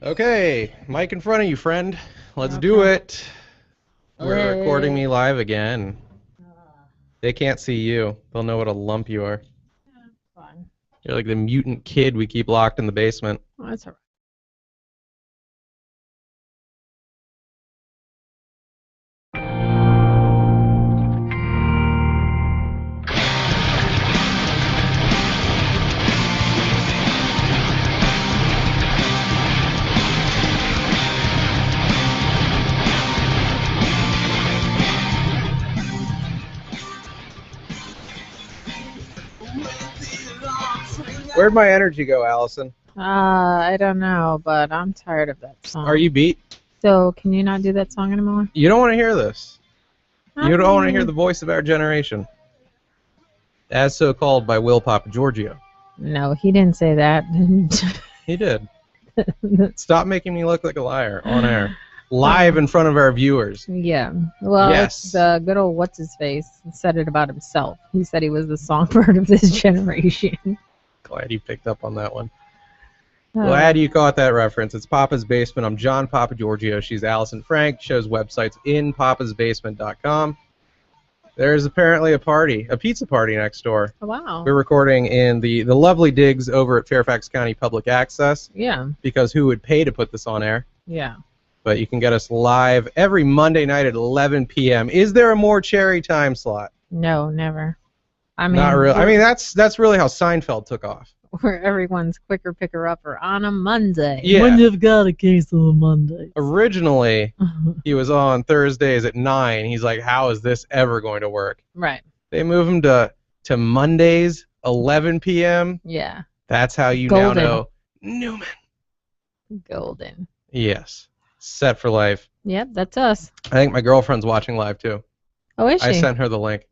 Okay, mic in front of you, friend. Let's do Okay. it. We're recording me live again. They can't see you. They'll know what a lump you are. Fine. You're like the mutant kid we keep locked in the basement. Well, that's all right. Where'd my energy go, Allison? I don't know, but I'm tired of that song. Are you beat? So, can you not do that song anymore? You don't want to hear this. You don't want to hear Um, the voice of our generation. As so called by Will Papa Giorgio. No, he didn't say that. He did. Stop making me look like a liar on air. Live in front of our viewers. Yeah. Well, Yes. it's the good old what's-his-face said it about himself. He said he was the songbird of this generation. Glad you picked up on that one. Glad you caught that reference. It's Papa's Basement. I'm John Papa Giorgio. She's Allison Frank. Show's website's inpapasbasement.com. There's apparently a pizza party next door. Oh, wow. We're recording in the lovely digs over at Fairfax County Public Access. Yeah. Because who would pay to put this on air? Yeah. But you can get us live every Monday night at 11 p.m. Is there a more cherry time slot? No, never. I mean, Not really. I mean, that's really how Seinfeld took off. where everyone's quicker picker-upper on a Monday. Yeah. When you've got a case of a Monday. Originally, he was on Thursdays at 9. He's like, how is this ever going to work? Right. They move him to Mondays, 11 p.m. Yeah. That's how you Golden. now know Newman. Golden. Yes. Set for life. Yep, that's us. I think my girlfriend's watching live, too. Oh, is she? I sent her the link.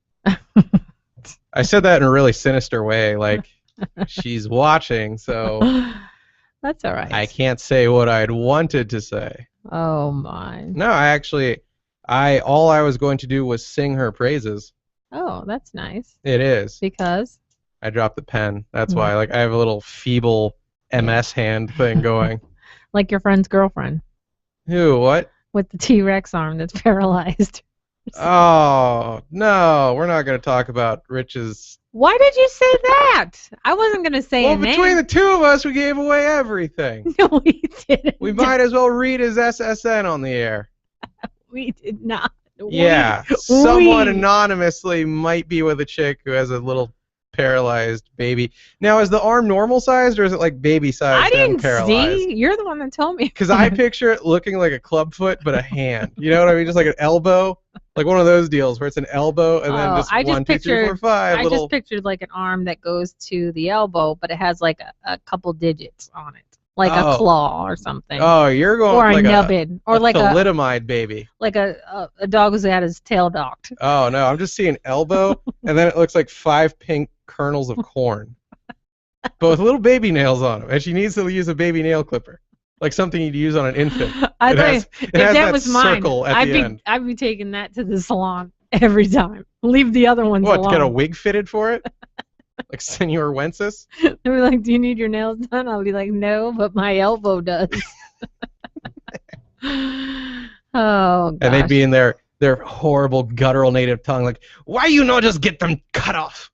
I said that in a really sinister way, like she's watching, so That's all right. I can't say what I'd wanted to say. Oh, my. No, all I was going to do was sing her praises. Oh, that's nice. It is. Because? I dropped the pen. That's why. Like, I have a little feeble MS hand thing going. Like your friend's girlfriend. Who? What? With the T-Rex arm that's paralyzed. Oh, no. We're not going to talk about Rich's... Why did you say that? I wasn't going to say a name. Well, between the two of us, we gave away everything. No, we didn't. We might as well read his SSN on the air. We did not. Yeah, someone anonymously might be with a chick who has a little paralyzed baby. Now, is the arm normal sized or is it like baby sized and paralyzed? See. You're the one that told me. Because I picture it looking like a club foot, but a hand. You know what I mean? Just like an elbow, like one of those deals where it's an elbow and then just 1, 2, 3, 4, 5. I just pictured like an arm that goes to the elbow, but it has like a couple digits on it. Like a claw or something. Oh, you're going or like a nubbin. Or like thalidomide baby. Like a dog who's had his tail docked. Oh, no. I'm just seeing elbow, and then it looks like 5 pink kernels of corn. But with little baby nails on them. And she needs to use a baby nail clipper. Like something you'd use on an infant. If that was mine, circle at the end. I'd be taking that to the salon every time. Leave the other ones alone. What, to get a wig fitted for it? Like Senor Wences? They were like, do you need your nails done? I'll be like, no, but my elbow does. Oh, gosh. And they'd be in their horrible guttural native tongue like, why you not just get them cut off?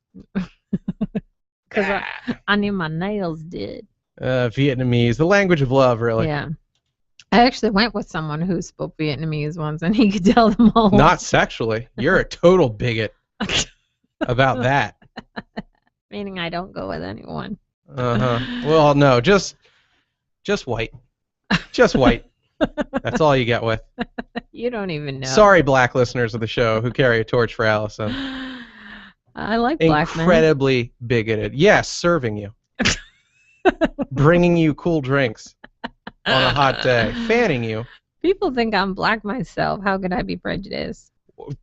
Because I need my nails did. Vietnamese, the language of love, really. Yeah. I actually went with someone who spoke Vietnamese once, and he could tell them all. Not sexually. You're a total bigot about that. Meaning I don't go with anyone. Uh-huh. Well, no, just white. Just white. That's all you get with. You don't even know. Sorry, black listeners of the show who carry a torch for Allison. I like black men. Incredibly bigoted. Yes, serving you. Bringing you cool drinks on a hot day. Fanning you. People think I'm black myself. How could I be prejudiced?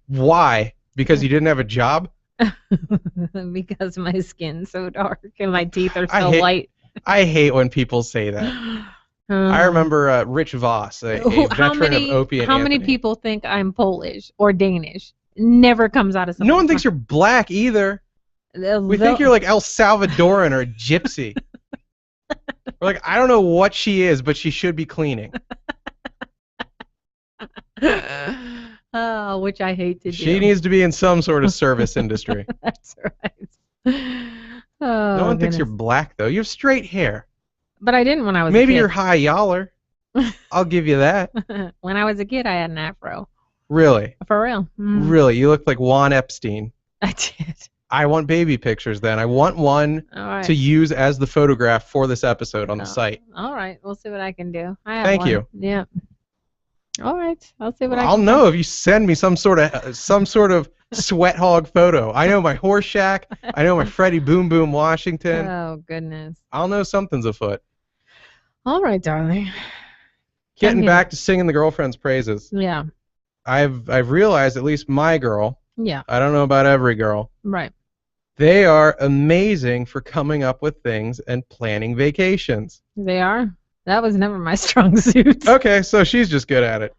Why? Because you didn't have a job? Because my skin's so dark and my teeth are so white. I hate when people say that. I remember Rich Voss, a veteran of Opie and How many people think I'm Polish or Danish? Never comes out of something. No one thinks you're black either. We think you're like El Salvadoran or a gypsy. We're like, I don't know what she is, but she should be cleaning. Oh, which I hate to do. She needs to be in some sort of service industry. That's right. Oh, No one thinks goodness. you're black, though. You have straight hair. But I didn't when I was Maybe a kid. you're high yaller. I'll give you that. When I was a kid, I had an afro. Really? For real. Mm. Really? You look like Juan Epstein. I did. I want baby pictures then. I want one All right. to use as the photograph for this episode on the site. All right. We'll see what I can do. I have Thank one. you. Yeah. All right. I'll see what I can I'll know if you send me some sort of sweat hog photo. I know my horse shack. I know my Freddie Boom Boom Washington. Oh, goodness. I'll know something's afoot. All right, darling. Getting back to singing the girlfriend's praises. Yeah. I've realized, at least my girl, Yeah. I don't know about every girl, Right. they are amazing for coming up with things and planning vacations. They are. That was never my strong suit. Okay, so she's just good at it.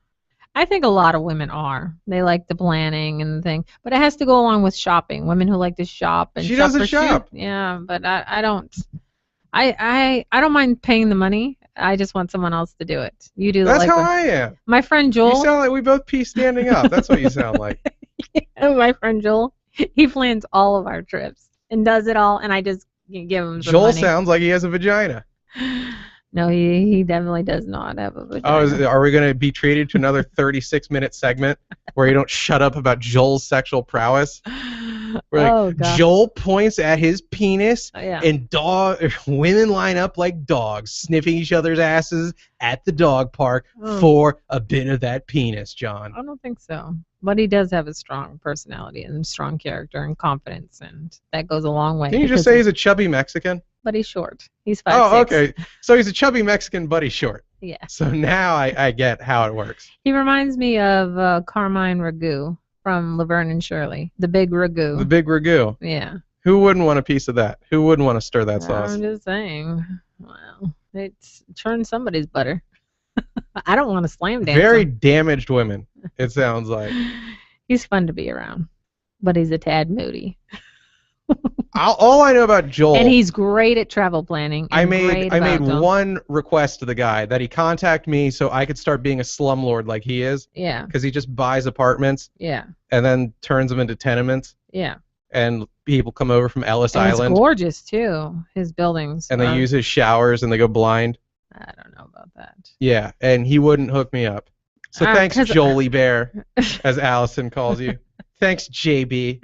I think a lot of women are. They like the planning and the thing, but it has to go along with shopping. Women who like to shop and She shop doesn't for shop. shoes. Yeah, but I don't. I don't mind paying the money. I just want someone else to do it. You do. That's like how I am. My friend You Joel. sound like we both pee standing up. That's what you sound like. My friend Joel. He plans all of our trips and does it all, and I just give him some Joel money. sounds like he has a vagina. No, he definitely does not have a vagina. Oh, are we going to be treated to another 36-minute segment where you don't shut up about Joel's sexual prowess? Where, like, Oh, God. Joel points at his penis, Yeah. and women line up like dogs, sniffing each other's asses at the dog park Oh. for a bit of that penis, John. I don't think so. But he does have a strong personality and strong character and confidence, and that goes a long way. Can you just because say he's a chubby Mexican? But he's short. He's 5'6". Oh, okay. So he's a chubby Mexican, but he's short. Yeah. So now I get how it works. He reminds me of Carmine Ragout from Laverne and Shirley. The big Ragout. The big ragu. Yeah. Who wouldn't want a piece of that? Who wouldn't want to stir that sauce? I'm just saying. Well, it's churn somebody's butter. I don't want to slam dance Very him. damaged women, it sounds like. He's fun to be around, but he's a tad moody. All I know about Joel, And he's great at travel planning. I and made great about them. one request to the guy that he contact me so I could start being a slumlord like he is, Yeah. because he just buys apartments Yeah. and then turns them into tenements, Yeah. and people come over from Ellis And Island it's gorgeous too. His buildings. and they use his showers and they go blind. I don't know about that. Yeah, and he wouldn't hook me up. So thanks, 'cause- Jolie Bear, as Allison calls you. Thanks, JB.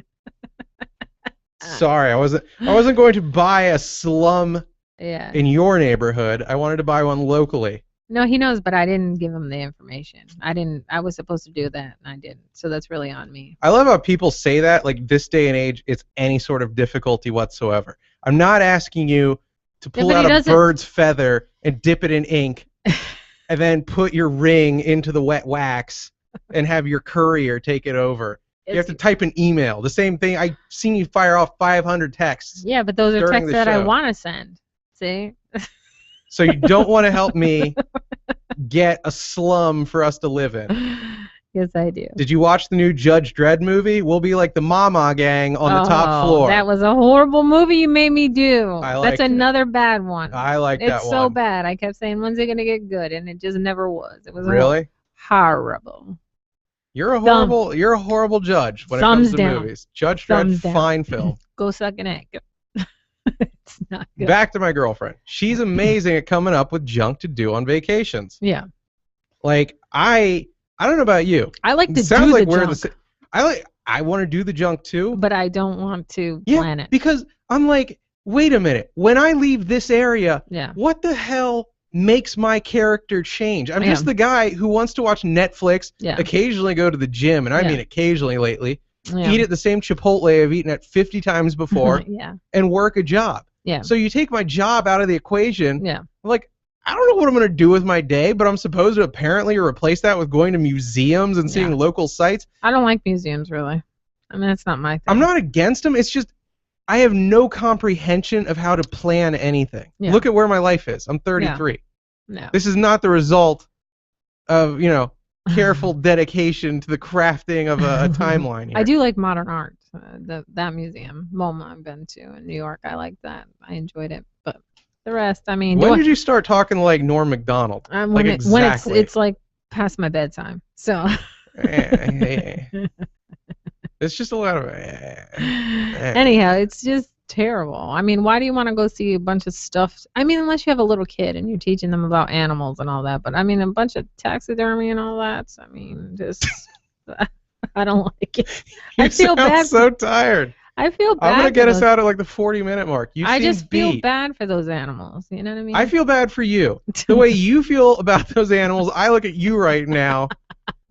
Sorry, I wasn't going to buy a slum Yeah. in your neighborhood. I wanted to buy one locally. No, he knows, but I didn't give him the information. I was supposed to do that, and I didn't. So that's really on me. I love how people say that, like this day and age, it's any sort of difficulty whatsoever. I'm not asking you to pull but he out a doesn't- bird's feather and dip it in ink and then put your ring into the wet wax and have your courier take it over. You have to type an email. The same thing. I've seen you fire off 500 texts. Yeah, but those are during texts the that I show. want to send. See? So you don't want to help me get a slum for us to live in. Yes, I do. Did you watch the new Judge Dredd movie? We'll be like the Mama Gang on the top floor. That was a horrible movie you made me do. I liked That's it. another bad one. I like that It's one. so bad. I kept saying, when's it going to get good? And it just never was. It was Really? horrible. You're a horrible judge when it Thumbs comes to down. movies. Judge Dredd, Thumbs down. fine film. Go suck an egg. It's not good. Back to my girlfriend. She's amazing at coming up with junk to do on vacations. Yeah. Like I don't know about you. I like to It sounds do like the we're junk, the I want to do the junk too. but I don't want to Yeah, plan it. because I'm like, wait a minute. When I leave this area, Yeah. what the hell makes my character change? I'm just Yeah. the guy who wants to watch Netflix, Yeah. occasionally go to the gym, and I Yeah. mean occasionally lately, Yeah. eat at the same Chipotle I've eaten at 50 times before, Yeah. and work a job. Yeah. So you take my job out of the equation. Yeah. I'm like, I don't know what I'm going to do with my day, but I'm supposed to apparently replace that with going to museums and seeing Yeah. local sites. I don't like museums, really. I mean, that's not my thing. I'm not against them. It's just I have no comprehension of how to plan anything. Yeah. Look at where my life is. I'm 33. No. This is not the result of, careful dedication to the crafting of a timeline here. I do like modern art. That museum, MoMA, I've been to in New York. I like that. I enjoyed it. But The rest, I mean. When did you start talking like Norm Macdonald? When it's like past my bedtime. So. It's just a lot of. Anyhow, it's just terrible. I mean, why do you want to go see a bunch of stuff? I mean, unless you have a little kid and you're teaching them about animals and all that. But I mean, a bunch of taxidermy and all that. I mean, just I don't like it. I feel bad. So tired. I feel bad. I'm gonna get us out at like the 40-minute mark. I just feel bad for those animals. You know what I mean? I feel bad for you. The way you feel about those animals, I look at you right now.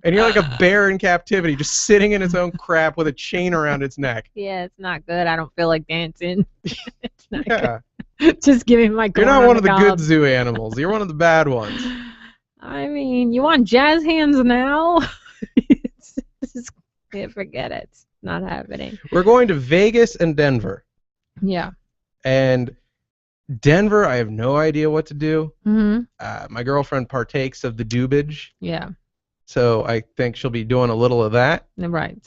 And you're like a bear in captivity, just sitting in its own crap with a chain around its neck. Yeah, it's not good. I don't feel like dancing. It's not good. Just giving my. You're not one of the good zoo animals. You're one of the bad ones. I mean, you want jazz hands now? Forget it. It's not happening. We're going to Vegas and Denver. Yeah. And Denver, I have no idea what to do. Mm-hmm. My girlfriend partakes of the dubage. Yeah. So I think she'll be doing a little of that. Right.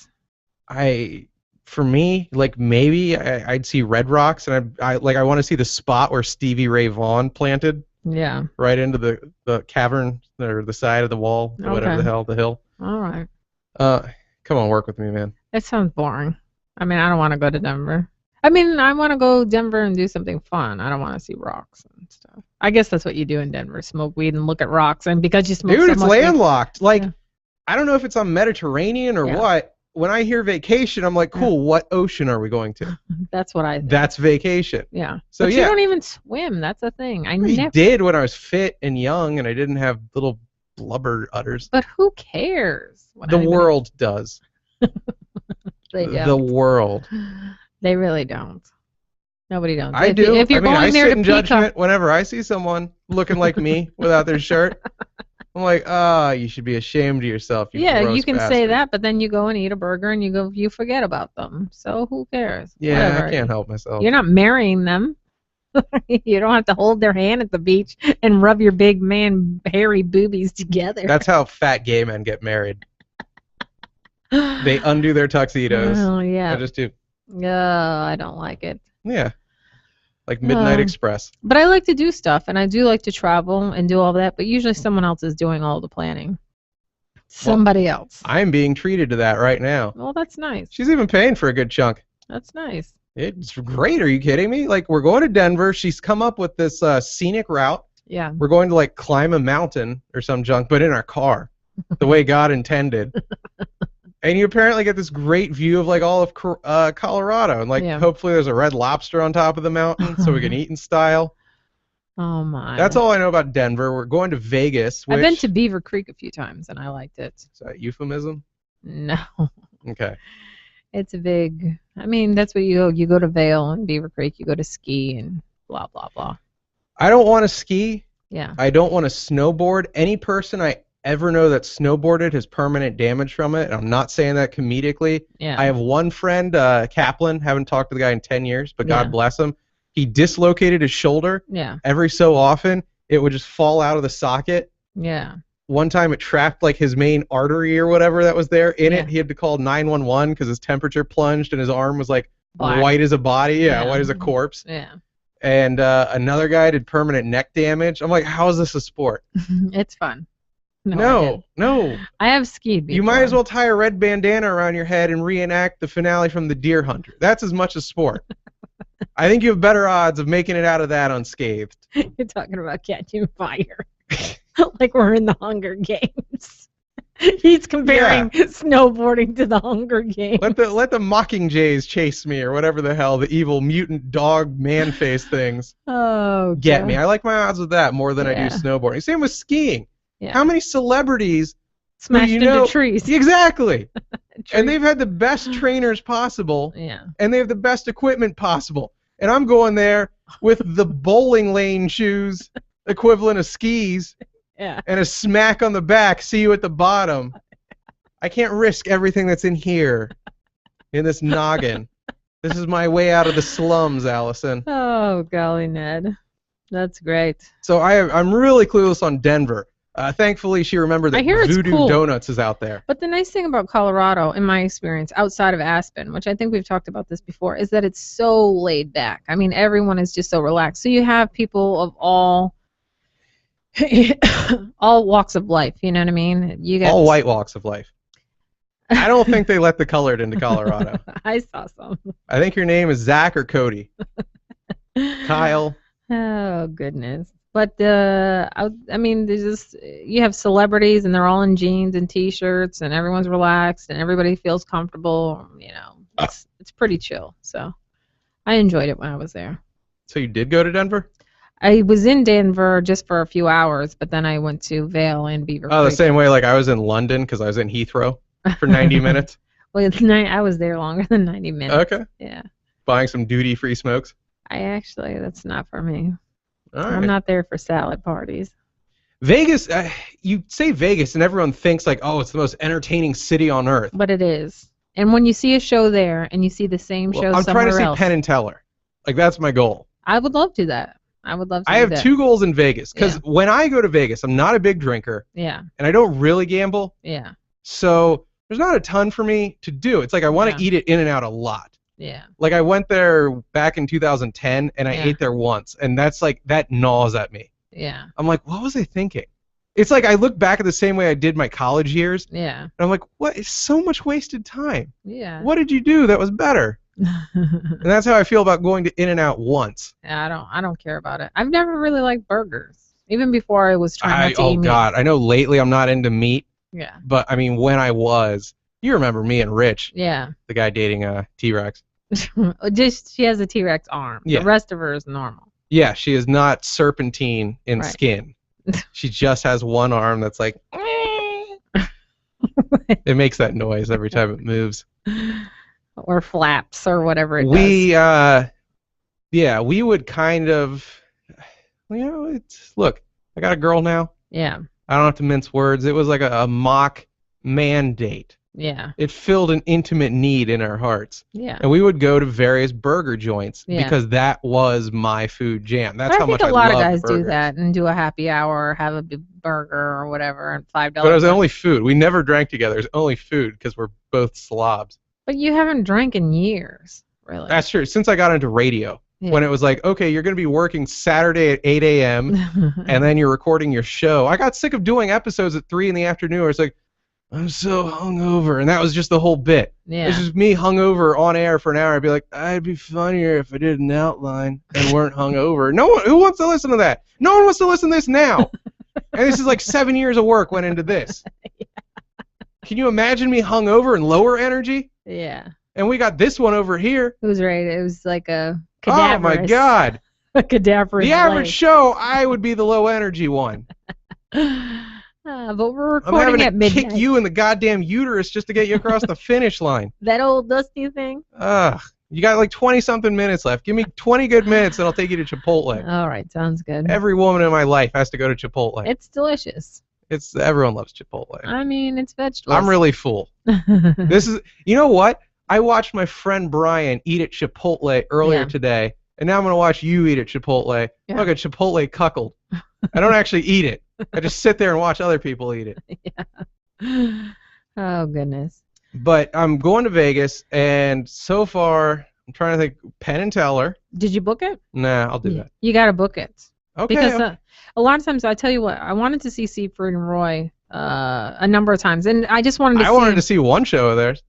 For me, like maybe I'd see Red Rocks, and I want to see the spot where Stevie Ray Vaughan planted. Yeah. Right into the cavern or the side of the wall, whatever the hell, the hill. All right. Come on, work with me, man. It sounds boring. I mean, I don't want to go to Denver. I mean, I want to go to Denver and do something fun. I don't want to see rocks and stuff. I guess that's what you do in Denver: smoke weed and look at rocks. And because you smoke, dude, it's landlocked. Like, yeah. I don't know if it's on Mediterranean or what. When I hear vacation, I'm like, cool. What ocean are we going to? That's what I think. That's vacation. Yeah. So but you don't even swim. That's the thing. I did when I was fit and young, and I didn't have little blubber udders. But who cares? The world does. They don't. The world. They really don't. Nobody does. I do. If you're going I there sit in judgment whenever I see someone looking like me without their shirt. I'm like, you should be ashamed of yourself. You you can bastard. say that, but then you go and eat a burger and you forget about them. So who cares? Yeah, whatever. I can't help myself. You're not marrying them. You don't have to hold their hand at the beach and rub your big man hairy boobies together. That's how fat gay men get married. They undo their tuxedos. Oh yeah. I just do. I don't like it. Yeah. Like Midnight Express. But I like to do stuff, and I do like to travel and do all that, but usually someone else is doing all the planning. Somebody else. I'm being treated to that right now. Well, that's nice. She's even paying for a good chunk. That's nice. It's great. Are you kidding me? Like, we're going to Denver. She's come up with this scenic route. Yeah. We're going to, like, climb a mountain or some junk, but in our car, the way God intended. And you apparently get this great view of like all of Colorado, and like hopefully there's a Red Lobster on top of the mountain so we can eat in style. Oh my! That's all I know about Denver. We're going to Vegas. I've been to Beaver Creek a few times and I liked it. Is that euphemism? No. Okay. It's a big. I mean, that's where you go. You go to Vail and Beaver Creek. You go to ski and blah blah blah. I don't want to ski. Yeah. I don't want to snowboard. Any person I ever know that snowboarded has permanent damage from it, and I'm not saying that comedically. Yeah. I have one friend, Kaplan, haven't talked to the guy in 10 years, but God bless him. He dislocated his shoulder. Yeah. Every so often, it would just fall out of the socket. Yeah. One time it trapped like his main artery or whatever that was there in it. He had to call 911 because his temperature plunged and his arm was like white as a body. Yeah, white as a corpse. Yeah. And another guy did permanent neck damage. I'm like, how is this a sport? It's fun. No. I have skied before. You might as well tie a red bandana around your head and reenact the finale from The Deer Hunter. That's as much as sport. I think you have better odds of making it out of that unscathed. You're talking about catching fire. Like we're in the Hunger Games. He's comparing snowboarding to the Hunger Games. Let the Mockingjays chase me, or whatever the hell, the evil mutant dog man face things. Oh, get me. I like my odds with that more than I do snowboarding. Same with skiing. Yeah. How many celebrities smashed into trees? Exactly. And they've had the best trainers possible. Yeah. And they have the best equipment possible. And I'm going there with the bowling lane shoes equivalent of skis. Yeah. And a smack on the back. See you at the bottom. I can't risk everything that's in here, in this noggin. This is my way out of the slums, Allison. Oh, golly, Ned. That's great. So I'm really clueless on Denver. Thankfully, she remembered I that hear it's Voodoo cool. Donuts is out there. But the nice thing about Colorado, in my experience, outside of Aspen, which I think we've talked about this before, is that it's so laid back. I mean, everyone is just so relaxed. So you have people of all walks of life. You know what I mean? You get All white walks of life. I don't think they let the colored into Colorado. I saw some. I think your name is Zach or Cody. Kyle. Oh goodness. But I mean, there's just you have celebrities and they're all in jeans and t-shirts and everyone's relaxed and everybody feels comfortable. You know, it's pretty chill. So I enjoyed it when I was there. So you did go to Denver? I was in Denver just for a few hours, but then I went to Vail and Beaver Creek. Oh, the same way like I was in London because I was in Heathrow for 90 minutes. Well, I was there longer than 90 minutes. Okay. Yeah. Buying some duty-free smokes? That's not for me. All right. I'm not there for salad parties. Vegas, you say Vegas and everyone thinks like, oh, it's the most entertaining city on earth. But it is. And when you see a show there and you see the same show somewhere else. I'm trying to see Penn and Teller. Like, that's my goal. I would love to do that. I would love to I have two goals in Vegas because when I go to Vegas, I'm not a big drinker. Yeah. And I don't really gamble. Yeah. So there's not a ton for me to do. It's like I want to eat it in and out a lot. Yeah. Like I went there back in 2010 and I ate there once and that's like that gnaws at me. Yeah. I'm like, what was I thinking? It's like I look back at the same way I did my college years. Yeah. And I'm like, what is so much wasted time? Yeah. What did you do that was better? And that's how I feel about going to In-N-Out once. Yeah, I don't care about it. I've never really liked burgers. Even before I was trying not to eat meat. God, I know lately I'm not into meat. Yeah. But I mean when I was, you remember me and Rich. Yeah. The guy dating T-Rex. Just she has a T-Rex arm. Yeah. The rest of her is normal. Yeah, she is not serpentine in skin. She just has one arm that's like it makes that noise every time it moves. Or flaps or whatever it does. We would kind of look, I got a girl now. Yeah. I don't have to mince words. It was like a mock mandate. Yeah. It filled an intimate need in our hearts. Yeah. And we would go to various burger joints because that was my food jam. That's how much I loved burgers. I think a lot of guys do that and do a happy hour or have a big burger or whatever and $5. But it was only food. We never drank together. It was only food because we're both slobs. But you haven't drank in years, really. That's true. Since I got into radio. Yeah. When it was like, okay, you're going to be working Saturday at 8 a.m. and then you're recording your show. I got sick of doing episodes at 3 in the afternoon where it's like, I'm so hungover. And that was just the whole bit. Yeah. It's just me hungover on air for an hour. I'd be like, I'd be funnier if I did an outline and weren't hungover. No one, who wants to listen to that? No one wants to listen to this now. And this is like 7 years of work went into this. Yeah. Can you imagine me hungover and lower energy? Yeah. And we got this one over here. It was right. It was like a cadaverous. Oh my God. A cadaverous. The average show, I would be the low energy one. But we're recording at midnight. I'm having to kick you in the goddamn uterus just to get you across the finish line. That old dusty thing? You got like 20-something minutes left. Give me 20 good minutes and I'll take you to Chipotle. All right, sounds good. Every woman in my life has to go to Chipotle. It's delicious. Everyone loves Chipotle. I mean, it's vegetables. I'm really full. You know what? I watched my friend Brian eat at Chipotle earlier today, and now I'm going to watch you eat at Chipotle. Yeah. Look at Chipotle cuckold. I don't actually eat it. I just sit there and watch other people eat it. Yeah. Oh, goodness. But I'm going to Vegas, and so far, I'm trying to think, Penn and Teller. Did you book it? Nah, I'll do that. You got to book it. Okay. Because a lot of times, I tell you what, I wanted to see Seaford and Roy a number of times, and I just wanted to I wanted to see one show of theirs.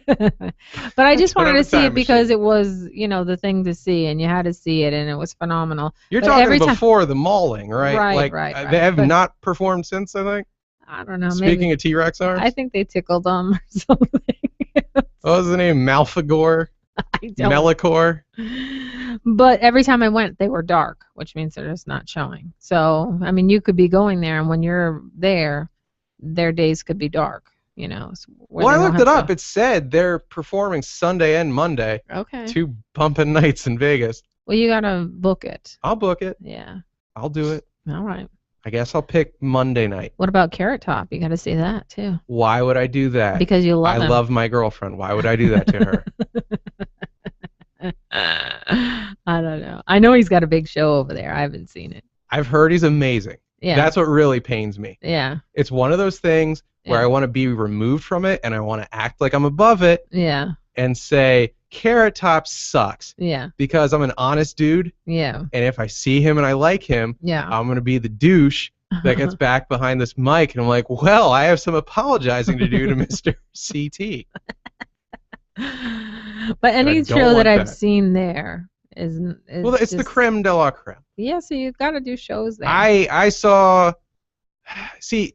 But I just wanted to see it because it was, the thing to see, and you had to see it, and it was phenomenal. You're talking before the mauling, right? Right. They have not performed since, I think. I don't know. Speaking of T-Rex arms, I think they tickled them or something. What was the name? Malfagor? Melicor? But every time I went, they were dark, which means they're just not showing. So, I mean, you could be going there, and when you're there, their days could be dark. Well, I looked it up. It said they're performing Sunday and Monday. Okay. 2 bumping nights in Vegas. Well, you gotta book it. I'll book it. Yeah. I'll do it. All right. I guess I'll pick Monday night. What about Carrot Top? You gotta see that too. Why would I do that? Because you love him. I love my girlfriend. Why would I do that to her? I don't know. I know he's got a big show over there. I haven't seen it. I've heard he's amazing. Yeah. That's what really pains me. Yeah. It's one of those things where I want to be removed from it, and I want to act like I'm above it. Yeah. And say Carrot Top sucks. Yeah. Because I'm an honest dude. Yeah. And if I see him and I like him, I'm gonna be the douche that gets back behind this mic, and I'm like, well, I have some apologizing to do to Mr. CT. But any show that I've seen there is well, it's just the creme de la creme. Yeah, so you've got to do shows there. I saw. See,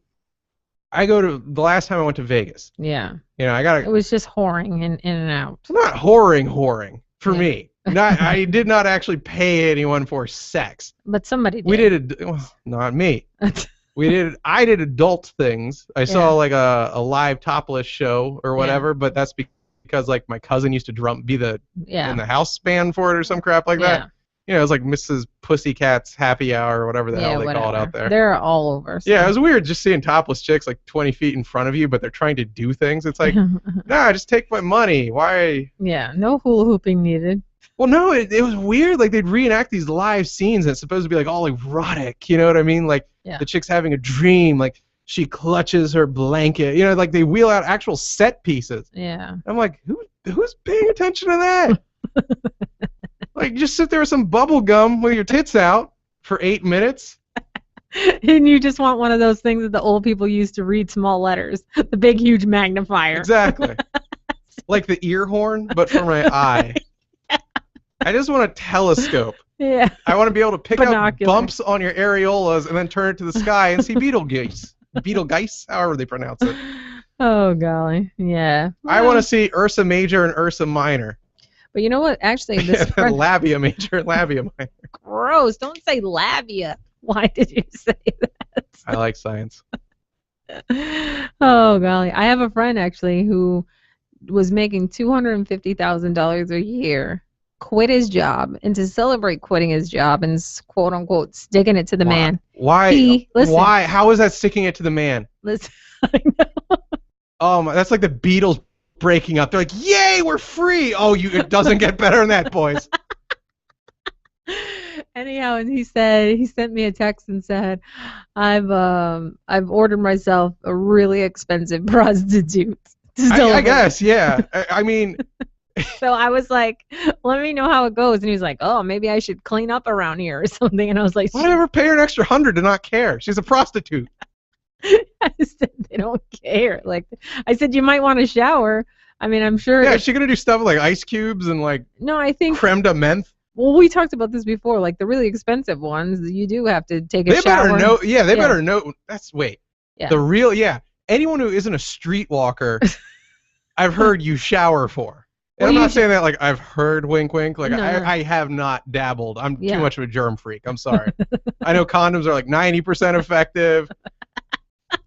I go to the last time I went to Vegas. Yeah. You know, I got. It was just whoring in and out. Not whoring for me. I did not actually pay anyone for sex. But somebody did. We did well, not me. I did adult things. I saw like a live topless show or whatever, but that's because like my cousin used to be in the house band for it or some crap like that. You know, it was like Mrs. Pussycat's Happy Hour or whatever the hell they call it out there. They're all over. So. Yeah, it was weird just seeing topless chicks like 20 feet in front of you, but they're trying to do things. It's like, nah, just take my money. Why? Yeah, no hula hooping needed. Well, no, it was weird. Like they'd reenact these live scenes and it's supposed to be like all erotic. You know what I mean? Like the chick's having a dream. Like she clutches her blanket. You know, like they wheel out actual set pieces. Yeah. I'm like, who's paying attention to that? Like, just sit there with some bubble gum with your tits out for 8 minutes. And you just want one of those things that the old people used to read small letters. The big, huge magnifier. Exactly. Like the ear horn, but for my eye. I just want a telescope. Yeah. I want to be able to pick up bumps on your areolas and then turn it to the sky and see Betelgeuse. Betelgeuse, however they pronounce it. Oh, golly. Yeah. Well, I want to see Ursa Major and Ursa Minor. But you know what? Actually, this labia major and labia minor. Gross. Don't say labia. Why did you say that? I like science. Oh, golly. I have a friend, actually, who was making $250,000 a year, quit his job, and to celebrate quitting his job and, quote, unquote, sticking it to the man. Why? Why? How is that sticking it to the man? Listen, I know. Oh, my, that's like the Beatles breaking up. They're like, yay, we're free. Oh, it doesn't get better than that, boys. Anyhow, and he sent me a text and said, I've ordered myself a really expensive prostitute. I guess, yeah. I mean. So I was like, let me know how it goes. And he was like, oh, maybe I should clean up around here or something. And I was like, why ever pay her an extra $100 to not care? She's a prostitute. I said they don't care. Like I said, you might want to shower. I mean, I'm sure. Yeah, is she gonna do stuff like ice cubes and like? No, I think creme de menthe. Well, we talked about this before. Like the really expensive ones, you do have to take a shower. They better know. Yeah, they better know. The real. Yeah, anyone who isn't a streetwalker, I've heard you shower for. And I'm not saying that like I've heard wink wink. Like no. I have not dabbled. I'm too much of a germ freak. I'm sorry. I know condoms are like 90% effective.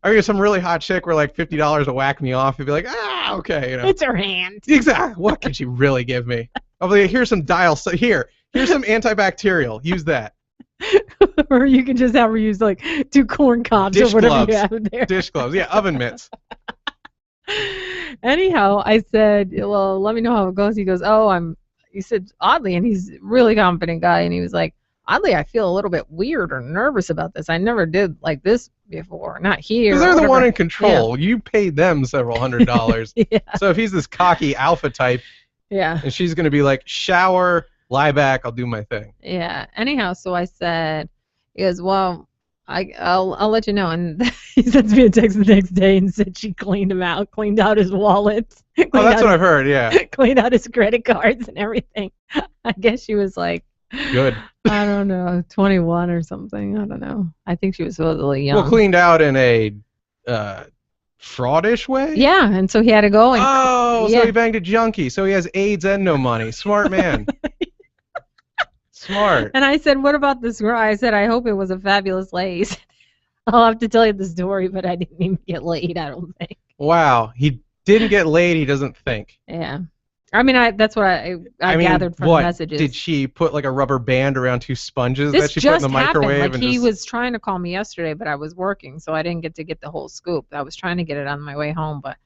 I mean, some really hot chick were like $50 to whack me off. You'd be like, okay, you know. It's her hand. Exactly. What can she really give me? I'll be like, here's some dial. Here's some antibacterial. Use that. Or you can just have her use like 2 corn cobs or whatever you have there. Dish gloves. Yeah, oven mitts. Anyhow, I said, well, let me know how it goes. He goes, he said, oddly, and he's a really confident guy, and he was like, oddly, I feel a little bit weird or nervous about this. I never did like this before. Not here. Because they're the one in control. Yeah. You paid them several $100s. Yeah. So if he's this cocky alpha type, and she's going to be like, shower, lie back, I'll do my thing. Yeah. Anyhow, so I said, he goes, well, I'll let you know. And he sends me a text the next day and said she cleaned out his wallet. Oh, that's what I've heard, yeah. Cleaned out his credit cards and everything. I guess she was like, good. I don't know, 21 or something. I don't know. I think she was supposedly young. Well, cleaned out in a fraudish way? Yeah, and so he had to go. And, so he banged a junkie. So he has AIDS and no money. Smart man. Smart. And I said, what about this girl? I said, I hope it was a fabulous lay. I'll have to tell you the story, but I didn't even get laid, I don't think. Wow. He didn't get laid, he doesn't think. Yeah. I mean, that's what I gathered from the messages. Did she put like a rubber band around 2 sponges that she put in the microwave? Like he was trying to call me yesterday, but I was working, so I didn't get to get the whole scoop. I was trying to get it on my way home, but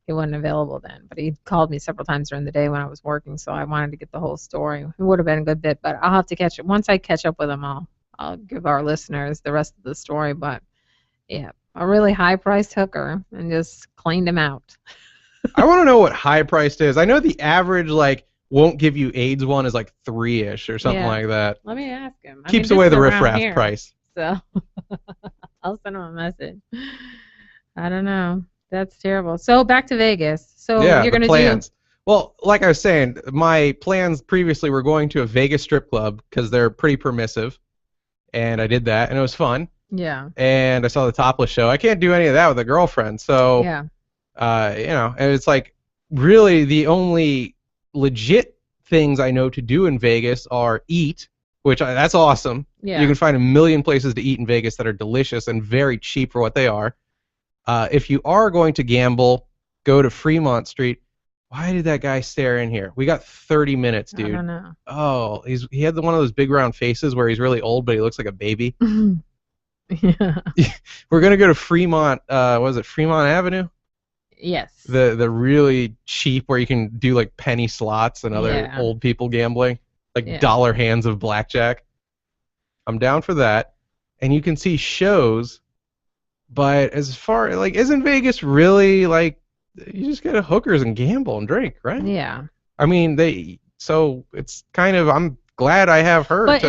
he wasn't available then. But he called me several times during the day when I was working, so I wanted to get the whole story. It would have been a good bit, but I'll have to catch it. Once I catch up with him, I'll I'll give our listeners the rest of the story, but yeah, a really high-priced hooker and just cleaned him out. I want to know what high priced is. I know the average like won't give you AIDS one is like 3-ish or something like that. Let me ask him. Keeps away the riffraff price. So I'll send him a message. I don't know. That's terrible. So back to Vegas. So you're gonna do. Well, like I was saying, my plans previously were going to a Vegas strip club because they're pretty permissive, and I did that, and it was fun. Yeah. And I saw the topless show. I can't do any of that with a girlfriend, so yeah. And it's like really the only legit things I know to do in Vegas are eat, which that's awesome. Yeah. You can find a million places to eat in Vegas that are delicious and very cheap for what they are. If you are going to gamble, go to Fremont Street. Why did that guy stare in here? We got 30 minutes, dude. I don't know. Oh, he had one of those big round faces where he's really old, but he looks like a baby. Yeah. We're gonna go to Fremont. Was it Fremont Avenue? Yes. The really cheap where you can do like penny slots and other old people gambling, like dollar hands of blackjack. I'm down for that, and you can see shows. But as far like, isn't Vegas really like you just go to hookers and gamble and drink, right? Yeah. I mean so it's kind of I'm glad I have her to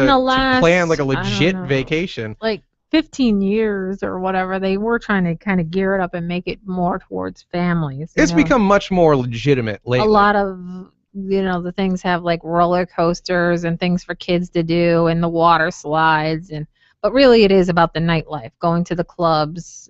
plan like a legit vacation. Like 15 years or whatever, they were trying to kind of gear it up and make it more towards families. It's become much more legitimate lately. A lot of, the things have like roller coasters and things for kids to do and the water slides. But really it is about the nightlife, going to the clubs,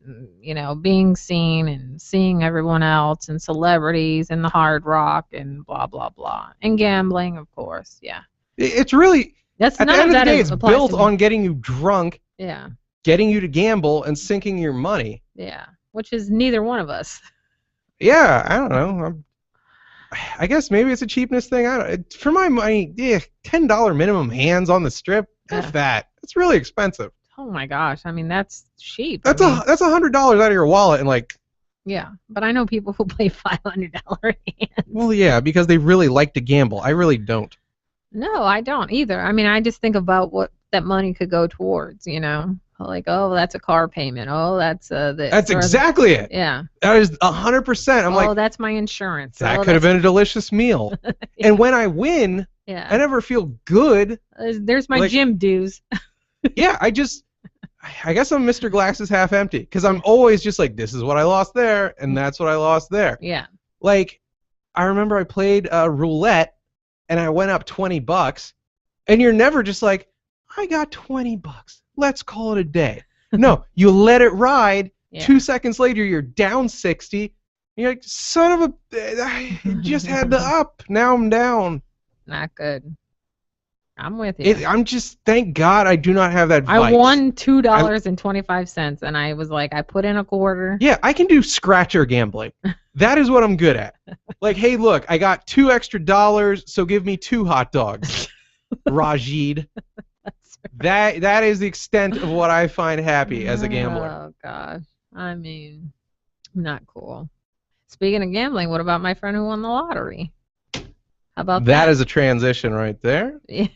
being seen and seeing everyone else and celebrities and the Hard Rock and blah, blah, blah. And gambling, of course, yeah. It's really, at the end of the day, it's built on getting you drunk. Yeah. Getting you to gamble and sinking your money. Yeah, which is neither one of us. Yeah, I don't know. I guess maybe it's a cheapness thing. For my money, $10 minimum hands on the strip. F that. It's really expensive. Oh my gosh! I mean, that's cheap. That's $100 out of your wallet and like. Yeah, but I know people who play $500 hands. Well, yeah, because they really like to gamble. I really don't. No, I don't either. I mean, I just think about what that money could go towards. Like, oh, that's a car payment. Oh, that's this. That's exactly it. Yeah. That is 100%. I'm like, that's my insurance. That could have been a delicious meal. And when I win, I never feel good. There's my gym dues. Yeah, I guess I'm Mr. Glasses half empty because I'm always just like, this is what I lost there, and that's what I lost there. Yeah. Like, I remember I played roulette, and I went up $20, and you're never just like, I got $20. Let's call it a day. No, you let it ride. 2 seconds later, you're down 60. You're like, son of a... I just had the up. Now I'm down. Not good. I'm with you. I'm just... Thank God I do not have that vice. I won $2.25, and I was like, I put in a quarter. Yeah, I can do scratcher gambling. That is what I'm good at. Like, hey, look, I got $2 extra, so give me 2 hot dogs. Rajid. That is the extent of what I find happy as a gambler. Oh gosh, I mean, not cool. Speaking of gambling, what about my friend who won the lottery? How about that? That is a transition right there. Yeah.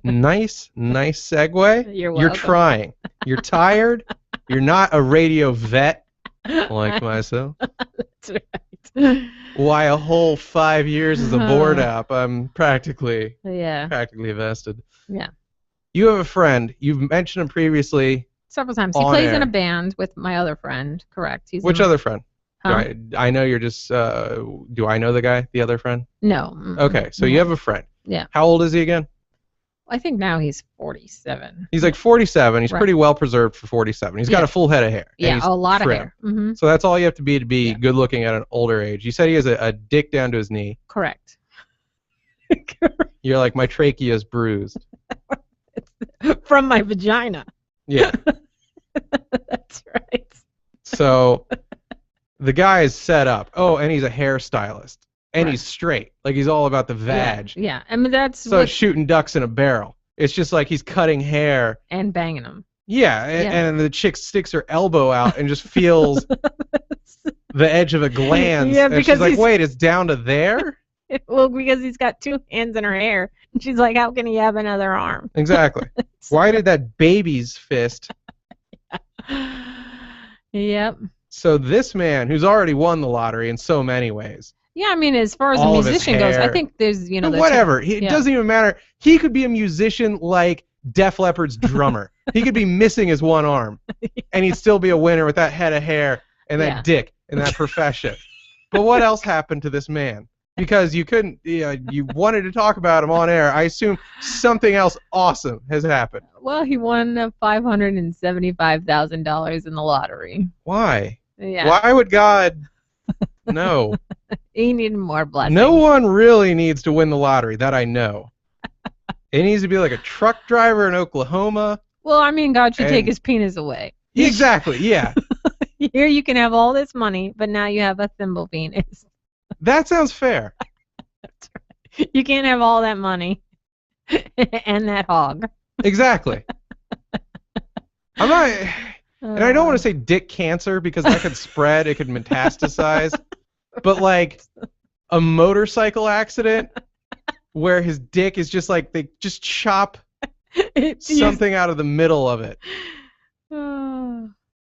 Nice segue. You're welcome. You're trying. You're tired. You're not a radio vet like myself. That's right. Why a whole 5 years as a board app? I'm practically vested. Yeah. You have a friend. You've mentioned him previously. Several times. He plays in a band with my other friend. Correct. Which other friend? Huh? I know you're just. Do I know the guy? The other friend? No. Okay, so you have a friend. Yeah. How old is he again? I think now he's 47. He's like 47. He's pretty well preserved for 47. He's got a full head of hair. Yeah, a lot of hair. Mm-hmm. So that's all you have to be good looking at an older age. You said he has a dick down to his knee. Correct. You're like, my trachea is bruised. From my vagina. Yeah. That's right. So the guy is set up. Oh, and he's a hairstylist. And he's straight. Like, he's all about the vag. Yeah. I mean, that's so shooting ducks in a barrel. It's just like he's cutting hair. And banging them. Yeah. And the chick sticks her elbow out and just feels the edge of a gland. Yeah, and she's like, wait, it's down to there? Well, because he's got 2 hands in her hair. And she's like, how can he have another arm? Exactly. Why did that baby's fist? Yep. So this man, who's already won the lottery in so many ways. Yeah, I mean, as far as all a of his musician goes, I hair. think there's, But whatever. It doesn't even matter. He could be a musician like Def Leppard's drummer. He could be missing his one arm, and he'd still be a winner with that head of hair and that dick in that profession. But what else happened to this man? Because you couldn't, you wanted to talk about him on air. I assume something else awesome has happened. Well, he won $575,000 in the lottery. Why? Yeah. Why would God? No. He needed more blessings. No one really needs to win the lottery, that I know. It needs to be like a truck driver in Oklahoma. Well, I mean, God should take his penis away. Exactly, yeah. Here you can have all this money, but now you have a thimble penis. That sounds fair. That's right. You can't have all that money and that hog. Exactly. I'm not, and I don't want to say dick cancer because that could spread, it could metastasize, but like a motorcycle accident where his dick is just like, they just chop something out of the middle of it.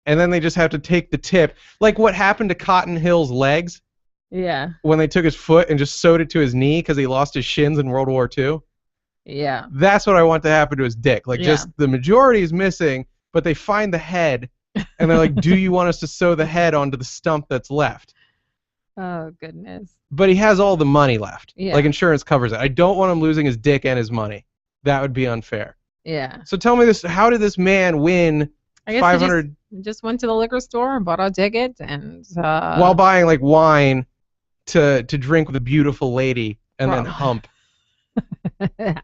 And then they just have to take the tip. Like what happened to Cotton Hill's legs? Yeah. When they took his foot and just sewed it to his knee because he lost his shins in World War II? Yeah. That's what I want to happen to his dick. Like just the majority is missing, but they find the head and they're like, do you want us to sew the head onto the stump that's left? Oh, goodness. But he has all the money left. Yeah. Like insurance covers it. I don't want him losing his dick and his money. That would be unfair. Yeah. So tell me this, how did this man win I guess 500 he just went to the liquor store and bought a ticket and while buying like wine to drink with a beautiful lady and then hump?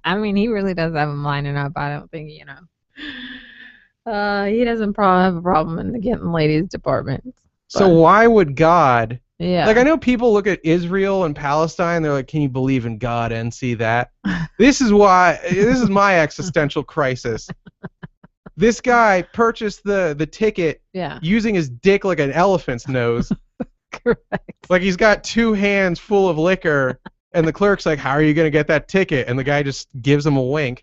I mean, he really does have him lining up. I don't think, he doesn't probably have a problem in the getting ladies department. So why would God? Yeah. Like I know people look at Israel and Palestine, they're like, can you believe in God and see that? This is my existential crisis. This guy purchased the ticket using his dick like an elephant's nose. Correct. Like he's got 2 hands full of liquor, and the clerk's like, how are you going to get that ticket? And the guy just gives him a wink.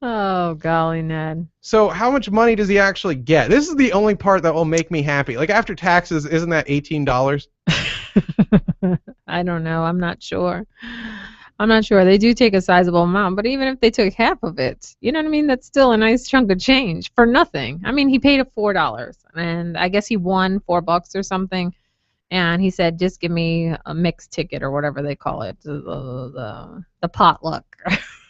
Oh, golly, Ned. So how much money does he actually get? This is the only part that will make me happy. Like after taxes, isn't that $18? I don't know. I'm not sure. They do take a sizable amount, but even if they took half of it, you know what I mean? That's still a nice chunk of change for nothing. I mean, he paid a $4, and I guess he won $4 or something. And he said, just give me a mixed ticket or whatever they call it, the potluck.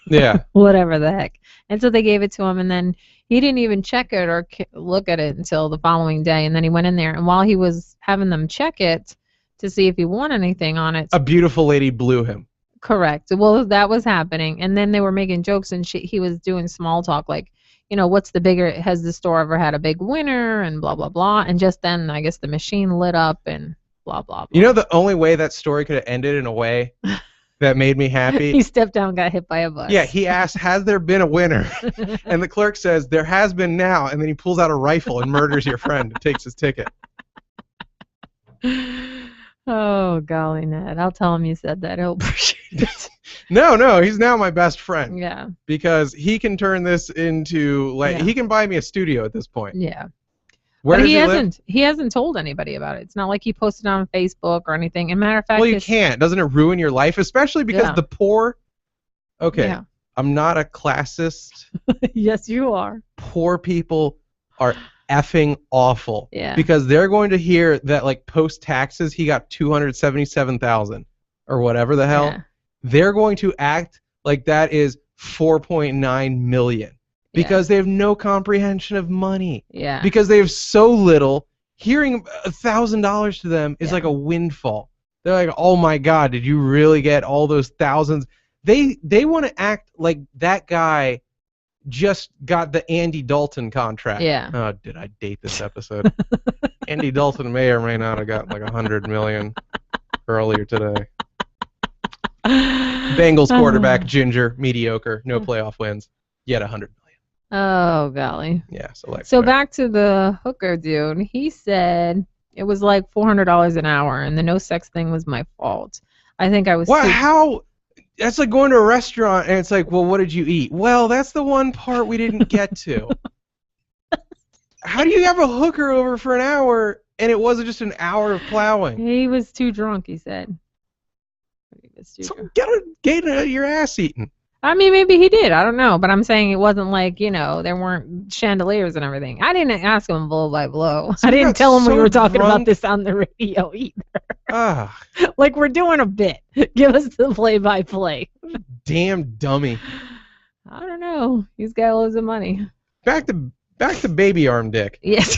Yeah. Whatever the heck. And so they gave it to him, and then he didn't even check it or look at it until the following day. And then he went in there, and while he was having them check it to see if he won anything on it, a beautiful lady blew him. Correct. Well, that was happening, and then they were making jokes, and he was doing small talk, like, what's the bigger? Has the store ever had a big winner? And blah blah blah. And just then, I guess the machine lit up, and blah blah blah. The only way that story could have ended in a way that made me happy. He stepped down, and got hit by a bus. Yeah, he asked, has there been a winner? And the clerk says, there has been now, and then he pulls out a rifle and murders your friend and takes his ticket. Oh, golly, Ned. I'll tell him you said that. He'll appreciate it. No, he's now my best friend. Yeah. Because he can turn this into, he can buy me a studio at this point. Yeah. Where but does he hasn't told anybody about it. It's not like he posted on Facebook or anything. As a matter of fact, well, you can't. Doesn't it ruin your life? Especially because the poor. Okay. Yeah. I'm not a classist. Yes, you are. Poor people are effing awful. Yeah. Because they're going to hear that like post taxes he got $277,000 or whatever the hell. Yeah. They're going to act like that is $4.9 million. Because they have no comprehension of money. Yeah. Because they have so little. Hearing $1,000 to them is like a windfall. They're like, oh my God, did you really get all those thousands? They want to act like that guy just got the Andy Dalton contract. Yeah. Oh, did I date this episode? Andy Dalton may or may not have gotten like $100 million earlier today. Bengals quarterback, ginger, mediocre, no playoff wins, yet $100 million. Oh, golly. Yeah, so back to the hooker dude. He said It was like $400 an hour, and the no sex thing was my fault. I think I was. What? How? That's like going to a restaurant and it's like, well, what did you eat? Well, that's the one part we didn't get to. How do you have a hooker over for an hour and it wasn't just an hour of plowing? He was too drunk, he said. So get your ass eaten. I mean, maybe he did. I don't know. But I'm saying it wasn't like, there weren't chandeliers and everything. I didn't ask him blow by blow. So I didn't tell him we were talking drunk. about this on the radio either. Ah. Like, we're doing a bit. Give us the play-by-play. Damn dummy. I don't know. He's got loads of money. Back to baby arm dick. Yes,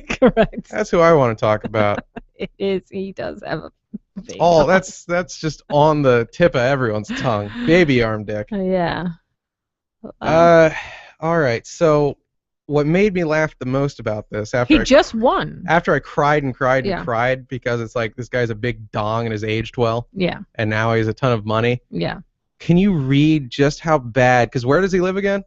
correct. That's who I want to talk about. It is. He does have a baby Oh, arm. that's just on the tip of everyone's tongue. Baby arm dick. Yeah. All right. So, what made me laugh the most about this He just won. After I cried and cried and Yeah. cried because it's like this guy's a big dong and has aged well, Yeah. and now he has a ton of money. Yeah. Can you read just how bad? Because where does he live again?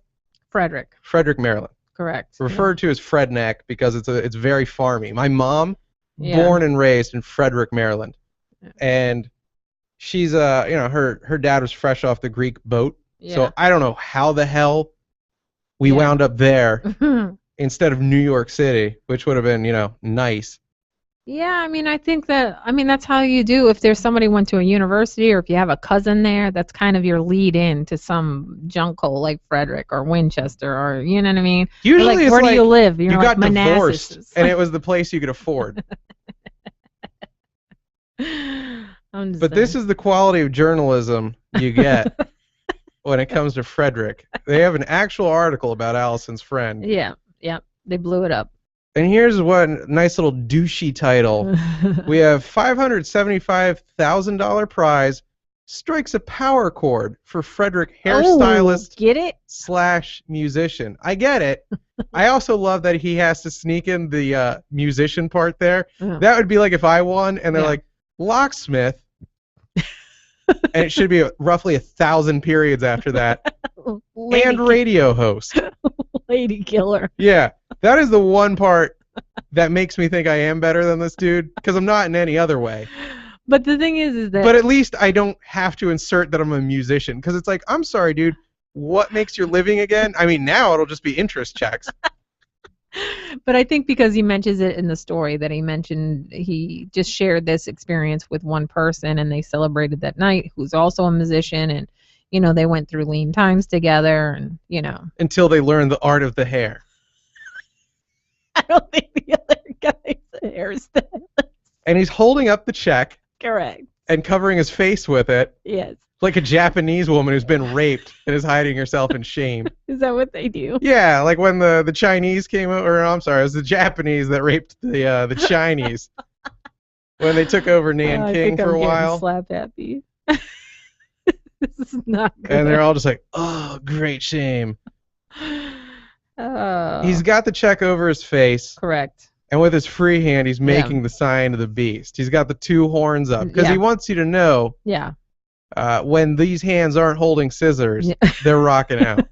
Frederick. Frederick, Maryland. Correct. Referred to as Fredneck because it's very farmy. My mom, Yeah. born and raised in Frederick, Maryland, Yeah. and she's her dad was fresh off the Greek boat, Yeah. so I don't know how the hell we Yeah. wound up there instead of New York City, which would have been nice. Yeah, I mean, I think that's how you do. If there's somebody went to a university or if you have a cousin there, that's kind of your lead in to some junk hole like Frederick or Winchester or, you know what I mean? Usually like, it's where like do you live? you Like got Manassas. divorced and it was the place you could afford. But this is the quality of journalism you get when it comes to Frederick. They have an actual article about Allison's friend. Yeah, they blew it up. And here's what nice little douchey title. We have $575,000 prize strikes a power chord for Frederick hairstylist get it? / musician. I get it. I also love that he has to sneak in the musician part there. Yeah. That would be like if I won and they're Yeah. like, locksmith. And it should be roughly 1,000 periods after that. And radio host. Lady killer. Yeah, that is the one part that makes me think I am better than this dude, because I'm not in any other way. But the thing is that... But at least I don't have to insert that I'm a musician, because it's like, I'm sorry, dude, what makes your living again? I mean, now it'll just be interest checks. But I think because he mentions it in the story that he mentioned he just shared this experience with one person and they celebrated that night who's also a musician and, they went through lean times together and, Until they learn the art of the hair. I don't think the other guy's a hairstylist. And he's holding up the check. Correct. And covering his face with it. Yes. Like a Japanese woman who's been raped and is hiding herself in shame. Is that what they do? Yeah, like when the Chinese came over, I'm sorry, it was the Japanese that raped the Chinese when they took over Nanking for a while. Slap happy. This is not good. And they're all just like, oh, great shame. Oh. He's got the check over his face. Correct. And with his free hand, he's making the sign of the beast. He's got the two horns up because he wants you to know. Yeah. When these hands aren't holding scissors, they're rocking out.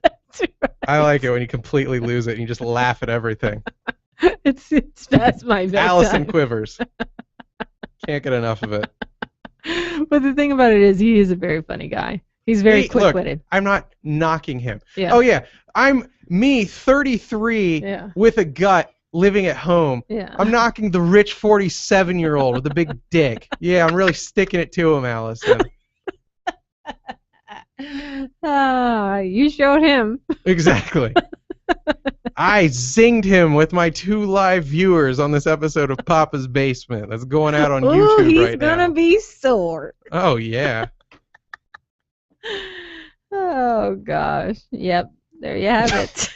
That's right. I like it when you completely lose it and you just laugh at everything. It's past my bedtime. Allison quivers. Can't get enough of it. But the thing about it is he is a very funny guy. He's very quick-witted. Look, I'm not knocking him. Yeah. Oh, yeah. I'm me, 33, with a gut, living at home. Yeah. I'm knocking the rich 47-year-old with a big dick. Yeah, I'm really sticking it to him, Allison. You showed him. Exactly. I zinged him with my 2 live viewers on this episode of Papa's Basement. That's going out on YouTube right now. He's gonna be sore. Oh, yeah. Oh, gosh. Yep. There you have it.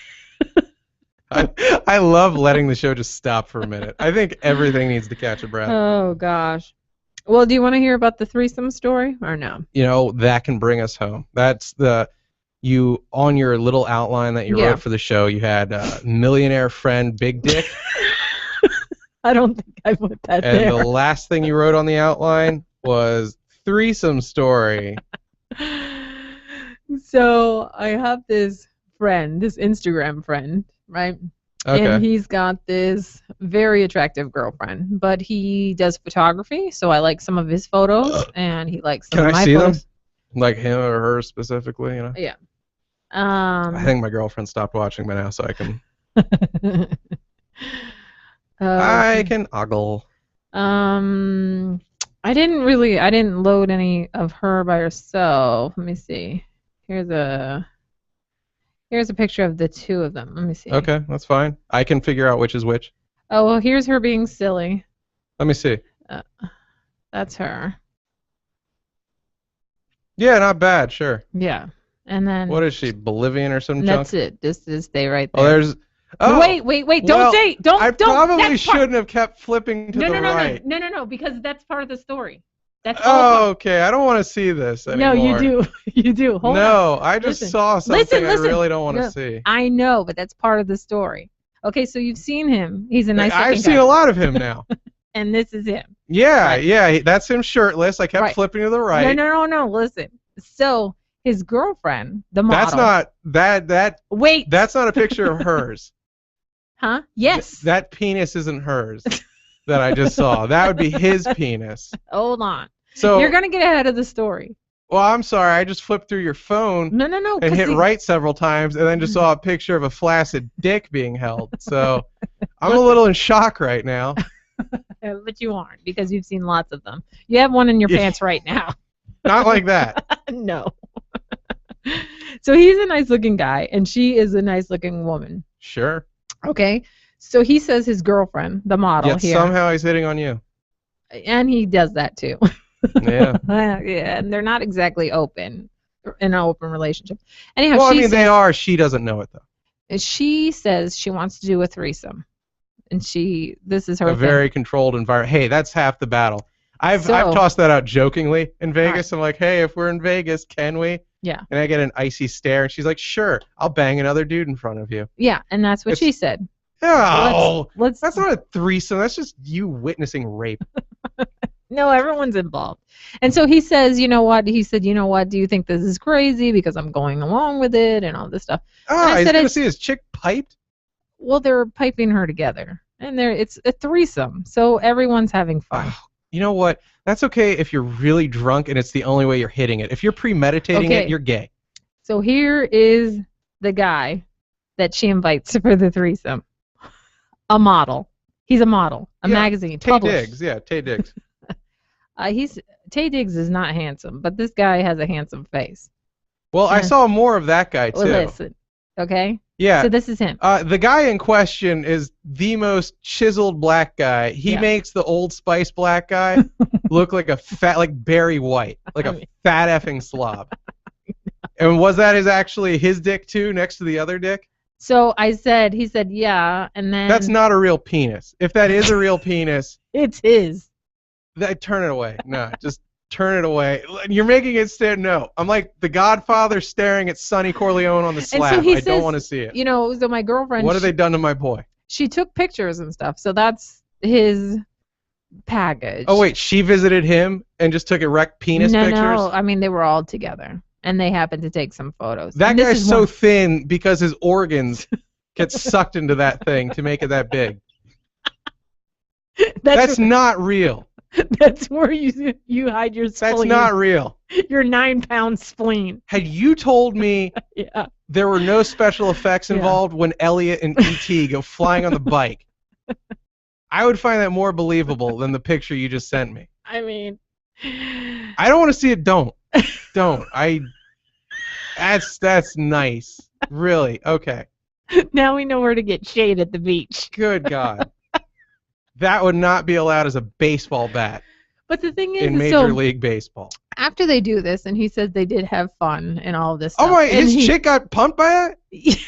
I love letting the show just stop for a minute. I think everything needs to catch a breath. Oh, gosh. Well, do you want to hear about the threesome story or no? That can bring us home. That's you on your little outline that you wrote for the show, you had millionaire friend Big Dick. I don't think I put that and there. The last thing you wrote on the outline was threesome story. So I have this friend, this Instagram friend, right? Okay. And he's got this very attractive girlfriend, but he does photography, so I like some of his photos, and he likes some Can of I my see them? photos. Like him or her specifically, you know? Yeah. I think my girlfriend stopped watching by now, so I can Okay. ogle. I didn't load any of her by herself. Let me see. Here's a picture of the two of them. Let me see. Okay, that's fine. I can figure out which is which. Oh, well, here's her being silly. Let me see. That's her. Yeah, not bad, sure. Yeah. And then What is she, Bolivian or some junk? that's it. This is they right there. Oh, there's. No, Oh, wait! Don't say. Don't. I probably that's part- shouldn't have kept flipping to the right. No, because that's part of the story. That's Oh, okay. I don't want to see this anymore. No, you do. You do. Hold on. No, I just Listen. saw something Listen. I really don't want No, to see. I know, but that's part of the story. Okay, so you've seen him. He's a nice. I've seen a lot of him now. And this is him. Yeah, Right. yeah, that's him shirtless. I kept Right. flipping to the right. No. Listen. So his girlfriend, the model. That's not that. Wait. That's not a picture of hers. Huh? Yes. That penis isn't hers. That I just saw. That would be his penis. Hold on. So You're gonna get ahead of the story. Well, I'm sorry. I just flipped through your phone. No. And hit right several times, and then just saw a picture of a flaccid dick being held. So I'm a little in shock right now. But you aren't, because you've seen lots of them. You have one in your pants right now. Not like that. No. So he's a nice looking guy, and she is a nice looking woman. Sure. Okay. So he says his girlfriend, the model Yet here. somehow he's hitting on you. And he does that too. Yeah. Yeah, and they're not exactly open in an open relationship. Anyhow, Well, I she mean, says, they are. She doesn't know it, though. she says she wants to do a threesome. And this is her A thing. very controlled environment. Hey, that's half the battle. I've So- tossed that out jokingly in Vegas. I'm like, hey, if we're in Vegas, can we? Yeah. And I get an icy stare, and she's like, sure, I'll bang another dude in front of you. Yeah, and that's what It's- she said. Oh, Let's that's not a threesome. That's just you witnessing rape. No, everyone's involved. And so he says, you know what? He said, you know what? Do you think this is crazy because I'm going along with it and all this stuff? Ah, I he's said going to it's- see his chick piped? Well, they're piping her together. And it's a threesome. So everyone's having fun. Oh, you know what? That's okay if you're really drunk and it's the only way you're hitting it. If you're premeditating Okay. it, you're gay. So here is the guy that she invites for the threesome. A model. He's a model. A Yeah, magazine. Tay published. Diggs. Yeah, Tay Diggs. Tay Diggs is not handsome, but this guy has a handsome face. Well, I Yeah. saw more of that guy, too. Well, listen. Okay? Yeah. So this is him. The guy in question is the most chiseled black guy. He Yeah. makes the Old Spice black guy look like a fat, like Barry White, like a fat effing slob. And was that actually his dick too, next to the other dick? So he said, yeah, and then That's not a real penis. If that is a real penis, it's his. turn it away. No, just turn it away. You're making it stare. No, I'm like the Godfather staring at Sonny Corleone on the slab. he I says, don't want to see it. You know, so my girlfriend. What have they done to my boy? She took pictures and stuff, so that's his package. Oh wait, she visited him and just took erect penis pictures. No, I mean they were all together, and they happened to take some photos. That And this guy's is so one- thin because his organs get sucked into that thing to make it that big. That's not real. That's where you hide your spleen. That's not real. Your 9-pound spleen. Had you told me Yeah. there were no special effects Yeah. involved when Elliot and E.T. go flying on the bike, I would find that more believable than the picture you just sent me. I mean, I don't want to see it. Don't. That's nice. Really? Okay. now we know where to get shade at the beach. Good God. That would not be allowed as a baseball bat But the thing is, in Major League Baseball. after they do this, and he says they did have fun and all of this stuff. Oh my! and His chick got pumped by that. Yes.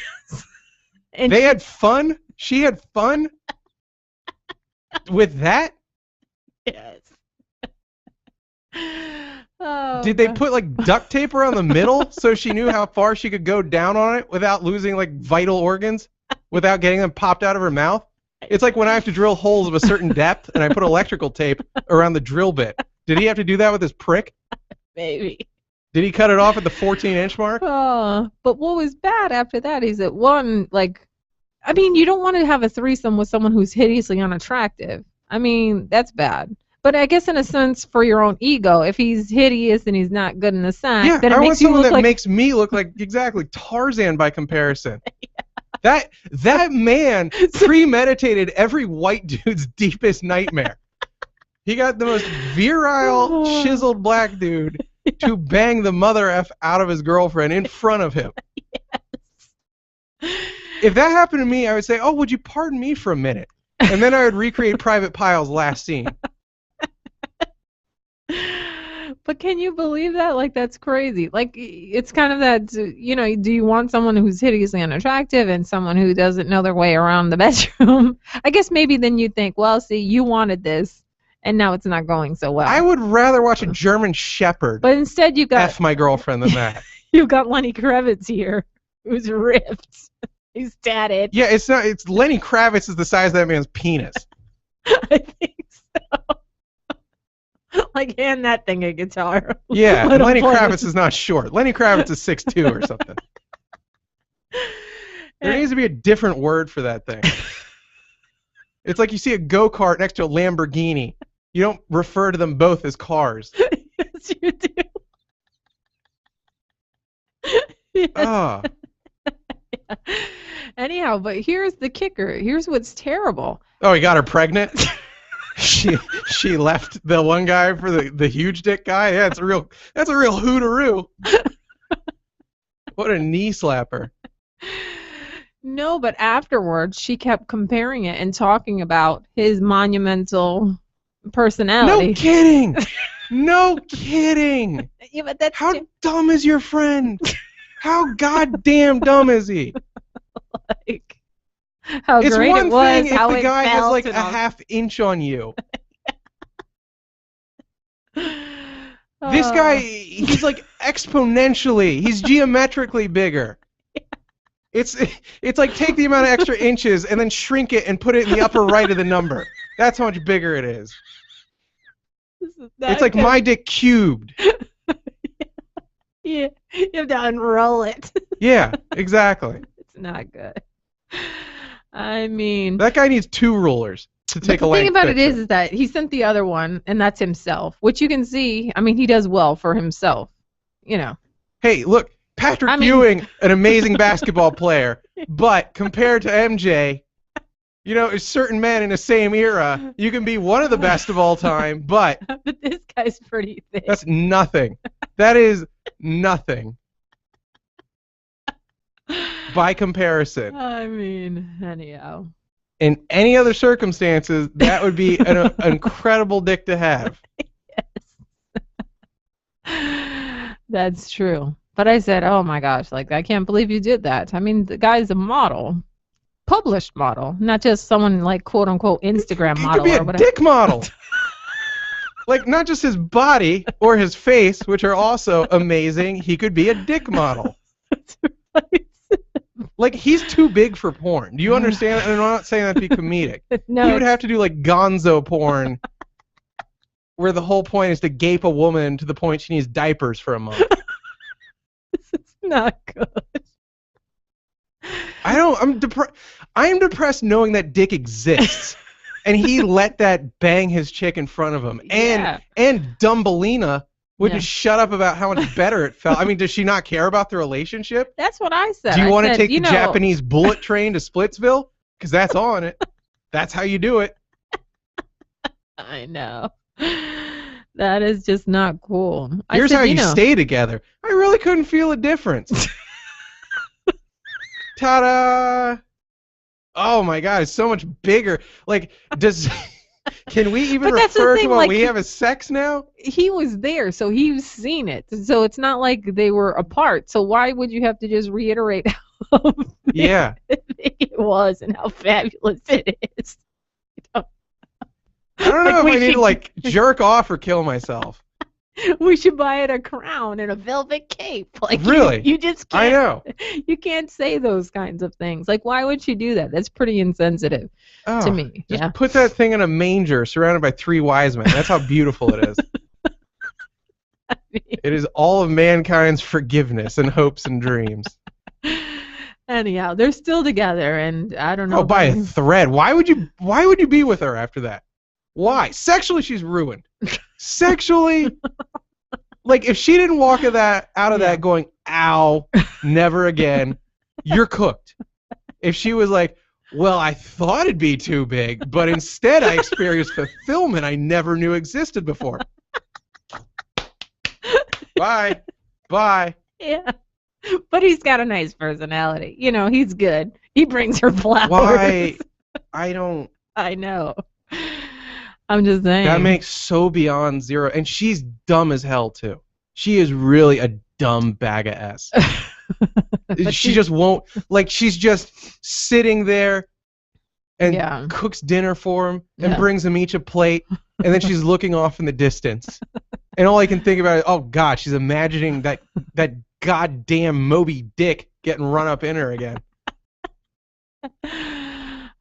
And They had fun. She had fun with that. yes. Oh, Did they God. put like duct tape around the middle so she knew how far she could go down on it without losing like vital organs, without getting them popped out of her mouth? It's like when I have to drill holes of a certain depth and I put electrical tape around the drill bit. Did he have to do that with his prick? Maybe. Did he cut it off at the 14-inch mark? Oh, but what was bad after that is that one, like, I mean, you don't want to have a threesome with someone who's hideously unattractive. I mean, that's bad. But I guess in a sense for your own ego, if he's hideous and he's not good in the sack, then it I want makes you someone look that like makes me look like exactly Tarzan by comparison. That man premeditated every white dude's deepest nightmare. He got the most virile, chiseled black dude to bang the mother F out of his girlfriend in front of him. Yes. If that happened to me, I would say, "Oh, would you pardon me for a minute?" And then I would recreate Private Pyle's last scene. But can you believe that? Like, that's crazy. Like, it's kind of that, you know, do you want someone who's hideously unattractive and someone who doesn't know their way around the bedroom? I guess maybe then you think, well, see, you wanted this, and now it's not going so well. I would rather watch a German Shepherd but instead you got F my girlfriend than that. you got Lenny Kravitz here, who's ripped. He's tatted. Yeah, it's Lenny Kravitz is the size of that man's penis. I think so. Like, hand that thing a guitar. Yeah, Lenny Kravitz is not short. Lenny Kravitz is 6'2" or something. There needs to be a different word for that thing. It's like you see a go-kart next to a Lamborghini. You don't refer to them both as cars. Yes, you do. Yes. Oh. Yeah. Anyhow, but here's the kicker. Here's what's terrible. Oh, he got her pregnant? She left the one guy for the huge dick guy? Yeah, that's a real hootaroo. What a knee slapper. No, but afterwards she kept comparing it and talking about his monumental personality. No kidding. No kidding. Yeah, but that's How dumb is your friend? How goddamn dumb is he? like how It's great one it was, thing if how the it guy has felt like and a all. half inch on you. This guy, he's like exponentially, he's geometrically bigger. It's like take the amount of extra inches and then shrink it and put it in the upper right of the number. That's how much bigger it is. It's like my dick cubed. Yeah, you have to unroll it. Yeah, exactly. It's not good. I mean, That guy needs 2 rulers to take a the thing length about picture. it is that he sent the other one, and that's himself, which you can see. I mean, he does well for himself, you know. Hey, look, Patrick Ewing, an amazing basketball player, but compared to MJ, you know, certain men in the same era, you can be one of the best of all time, but But this guy's pretty thick. that's nothing. That is nothing. By comparison. I mean, anyhow. In any other circumstances, that would be an incredible dick to have. Yes. That's true. But I said, oh my gosh, like, I can't believe you did that. I mean, the guy's a model. Published model, not just someone like quote unquote Instagram model He could or be a whatever. dick model. Like, not just his body or his face, which are also amazing. He could be a dick model. Like, he's too big for porn. Do you understand? And I'm not saying that to be comedic. No, He would have to do like gonzo porn where the whole point is to gape a woman to the point she needs diapers for a month. it's not good. I'm depressed knowing that dick exists. And he let that bang his chick in front of him. And Dumbelina wouldn't shut up about how much better it felt. I mean, does she not care about the relationship? That's what I said. Do you want to said, take the Japanese bullet train to Splitsville? Because that's on it. That's how you do it. I know. That is just not cool. Here's how you stay together. I really couldn't feel a difference. Ta-da! Oh my God, it's so much bigger. Like, can we even refer to what we have as sex now? He was there, so he's seen it. So it's not like they were apart. So why would you have to just reiterate how big it was and how fabulous it is? I don't know if I need to like jerk off or kill myself. We should buy it a crown and a velvet cape. Like, really? You just can't. I know. You can't say those kinds of things. Like, why would you do that? That's pretty insensitive to me. Just put that thing in a manger surrounded by 3 wise men. That's how beautiful it is. It is all of mankind's forgiveness and hopes and dreams. Anyhow, they're still together, and I don't know. Oh, by a thread. Why would you be with her after that? Why? Sexually, she's ruined. Sexually, like if she didn't walk out of that going, "Ow, never again," you're cooked. If she was like, "Well, I thought it'd be too big, but instead I experienced fulfillment I never knew existed before." Bye. Yeah. But he's got a nice personality. You know, he's good. He brings her flowers. Why? I don't. I know. I'm just saying. That makes so beyond zero. And she's dumb as hell, too. She is really a dumb bag of S. She just won't. Like, she's just sitting there and cooks dinner for him and brings him each a plate. And then she's looking off in the distance. And all I can think about is, oh, God, she's imagining that goddamn Moby Dick getting run up in her again.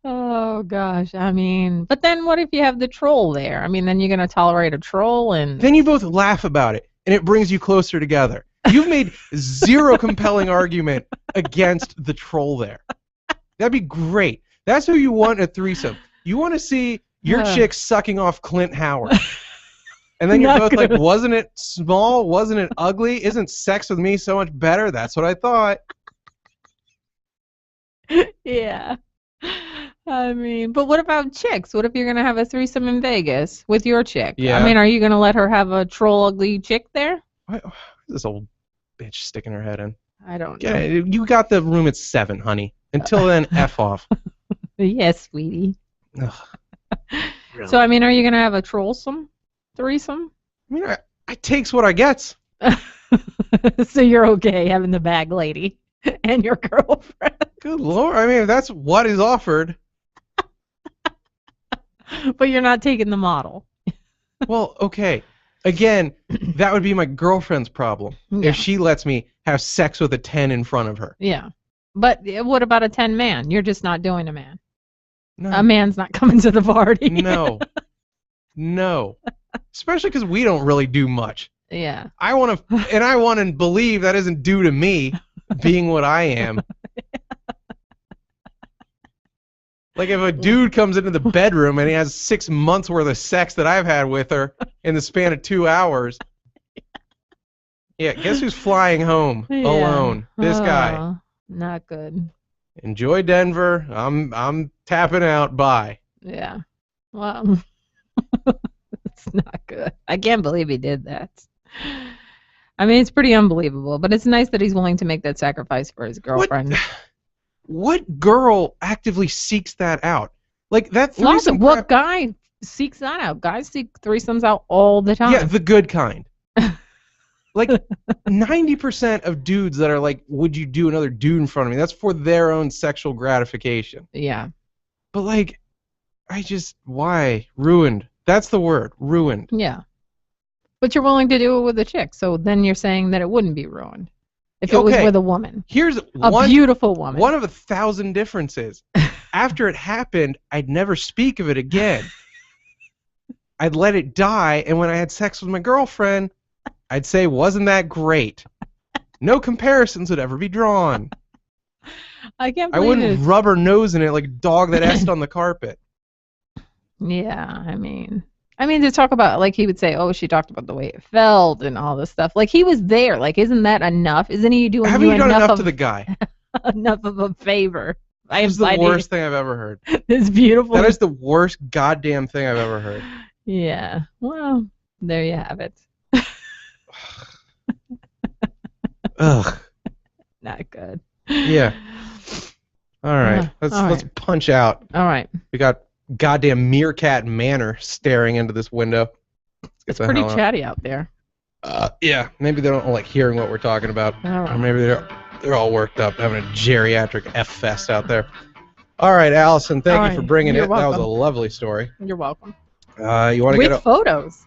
Oh gosh, I mean, but then what if you have the troll there? I mean, then you're gonna tolerate a troll, and then you both laugh about it, and it brings you closer together. You've made zero compelling argument against the troll there. That'd be great. That's who you want in a threesome. You want to see your chick sucking off Clint Howard. And then you're both like, wasn't it small? Wasn't it ugly? Isn't sex with me so much better? That's what I thought. Yeah. I mean, but what about chicks? What if you're going to have a threesome in Vegas with your chick? Yeah. I mean, are you going to let her have a troll ugly chick there? What is this old bitch sticking her head in? I don't know. Yeah, you got the room at 7, honey. Until then, F off. Yes, sweetie. Ugh. Really? So, I mean, are you going to have a trollsome threesome? I mean, I takes what I gets. So you're okay having the bag lady and your girlfriend? Good Lord. I mean, that's what is offered. But you're not taking the model. Well, okay. Again, that would be my girlfriend's problem if she lets me have sex with a 10 in front of her. Yeah. But what about a 10 man? You're just not doing a man. No. A man's not coming to the party. No. Especially because we don't really do much. Yeah. I want to believe that isn't due to me being what I am. Like if a dude comes into the bedroom and he has 6 months worth of sex that I've had with her in the span of 2 hours. Yeah, guess who's flying home alone? This guy. Not good. Enjoy Denver. I'm tapping out. Bye. Yeah. Well, it's not good. I can't believe he did that. I mean, it's pretty unbelievable, but it's nice that he's willing to make that sacrifice for his girlfriend. What girl actively seeks that out? Like that threesome. What guy seeks that out? Guys seek threesomes out all the time. Yeah, the good kind. Like 90% of dudes that are like, would you do another dude in front of me? That's for their own sexual gratification. Yeah. But like, why? Ruined. That's the word. Ruined. Yeah. But you're willing to do it with a chick, so then you're saying that it wouldn't be ruined if it was with a woman. Here's a beautiful woman. One of 1,000 differences. After it happened, I'd never speak of it again. I'd let it die, and when I had sex with my girlfriend, I'd say, wasn't that great? No comparisons would ever be drawn. I can't I believe wouldn't rub her nose in it like a dog that essed on the carpet. Yeah, I mean, to talk about, like, he would say, oh, she talked about the way it felt and all this stuff. Like, he was there. Like, isn't that enough? Isn't he doing Haven't you done enough to the guy? Enough of a favor. That's the worst thing I've ever heard. It's beautiful. That is the worst goddamn thing I've ever heard. Yeah. Well, there you have it. Ugh. Not good. Yeah. All right. Let's punch out. All right. We got goddamn Meerkat Manor staring into this window. It's pretty chatty out there. Yeah. Maybe they don't like hearing what we're talking about. Or maybe they're all worked up having a geriatric F-fest out there. All right, Allison, thank you for bringing it. Welcome. That was a lovely story. You're welcome. You want to get photos.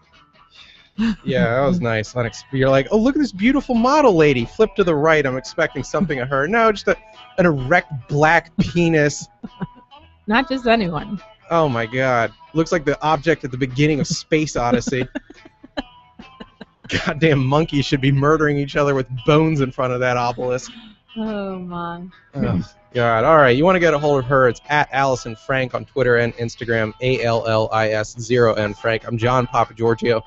Yeah, that was nice. You're like, oh, look at this beautiful model lady. Flip to the right. I'm expecting something of her. No, just an erect black penis. Not just anyone. Oh, my God. Looks like the object at the beginning of Space Odyssey. Goddamn monkeys should be murdering each other with bones in front of that obelisk. Oh, my. Oh, God. All right. You want to get a hold of her? It's at Allison Frank on Twitter and Instagram, ALLIS0N Frank. I'm John Papagiorgio,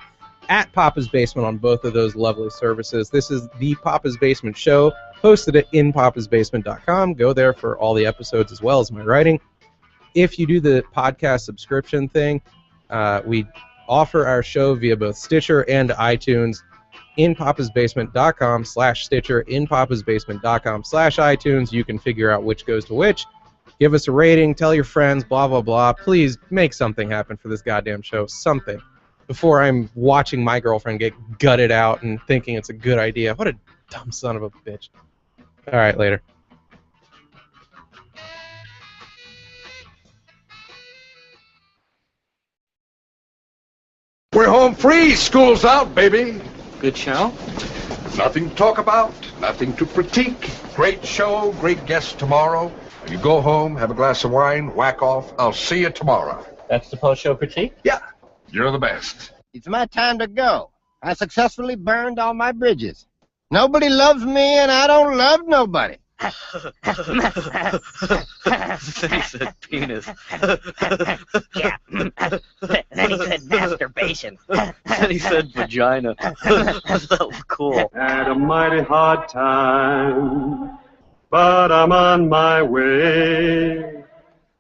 at Papa's Basement on both of those lovely services. This is the Papa's Basement Show, hosted at inpapasbasement.com. Go there for all the episodes as well as my writing. If you do the podcast subscription thing, we offer our show via both Stitcher and iTunes. inpapasbasement.com/Stitcher, inpapasbasement.com/iTunes. You can figure out which goes to which. Give us a rating, tell your friends, blah, blah, blah. Please make something happen for this goddamn show. Something. Before I'm watching my girlfriend get gutted out and thinking it's a good idea. What a dumb son of a bitch. All right, later. We're home free. School's out, baby. Good show? Nothing to talk about, nothing to critique. Great show, great guests tomorrow. You go home, have a glass of wine, whack off. I'll see you tomorrow. That's the post-show critique? Yeah, you're the best. It's my time to go. I successfully burned all my bridges. Nobody loves me, and I don't love nobody. Then he said penis. Yeah. Then he said masturbation. Then he said vagina. That was cool. Had a mighty hard time, but I'm on my way.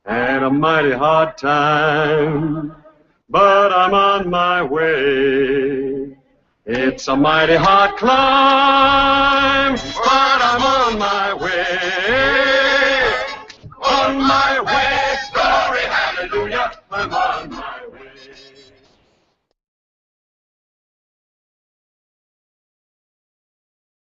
Had a mighty hard time, but I'm on my way. It's a mighty hard climb, but I'm on my way. On my way, glory, hallelujah, I'm on my way.